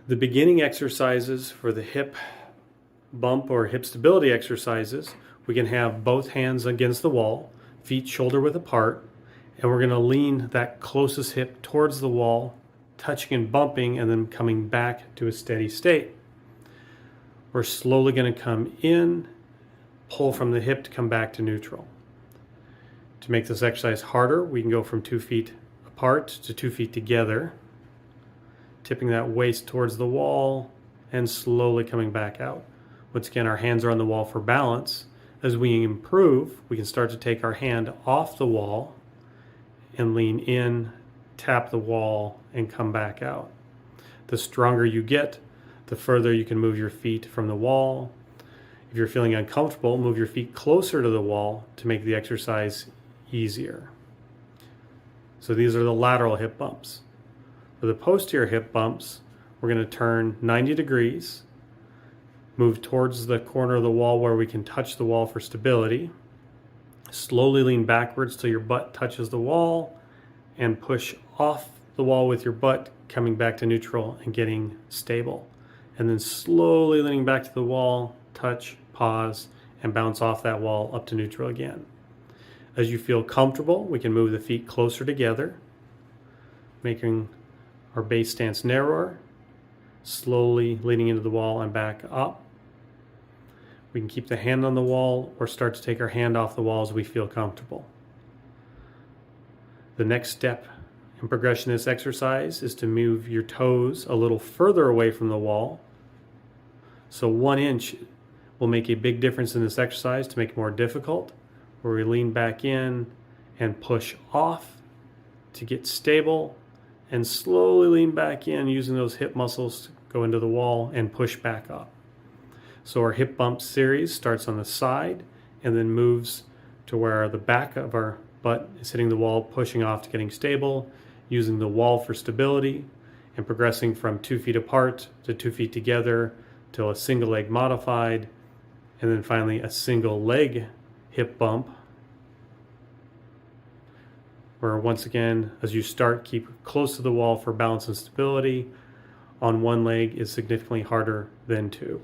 The beginning exercises for the hip bump or hip stability exercises, we can have both hands against the wall, feet shoulder width apart, and we're going to lean that closest hip towards the wall, touching and bumping, and then coming back to a steady state. We're slowly going to come in, pull from the hip to come back to neutral. To make this exercise harder, we can go from 2 feet apart to 2 feet together, tipping that waist towards the wall and slowly coming back out. Once again, our hands are on the wall for balance. As we improve, we can start to take our hand off the wall and lean in, tap the wall, and come back out. The stronger you get, the further you can move your feet from the wall. If you're feeling uncomfortable, move your feet closer to the wall to make the exercise easier. So these are the lateral hip bumps. For the posterior hip bumps, we're going to turn 90 degrees, move towards the corner of the wall where we can touch the wall for stability, slowly lean backwards till your butt touches the wall, and push off the wall with your butt, coming back to neutral and getting stable. And then slowly leaning back to the wall, touch, pause, and bounce off that wall up to neutral again. As you feel comfortable, we can move the feet closer together, making our base stance narrower, slowly leaning into the wall and back up. We can keep the hand on the wall or start to take our hand off the wall as we feel comfortable. The next step in progression of this exercise is to move your toes a little further away from the wall. So 1 inch will make a big difference in this exercise to make it more difficult, where we lean back in and push off to get stable, and slowly lean back in using those hip muscles to go into the wall and push back up. So our hip bump series starts on the side and then moves to where the back of our butt is hitting the wall, pushing off to getting stable, using the wall for stability, and progressing from 2 feet apart to 2 feet together till a single leg modified, and then finally a single leg hip bump, where once again, as you start, keep close to the wall for balance and stability. On one leg is significantly harder than 2.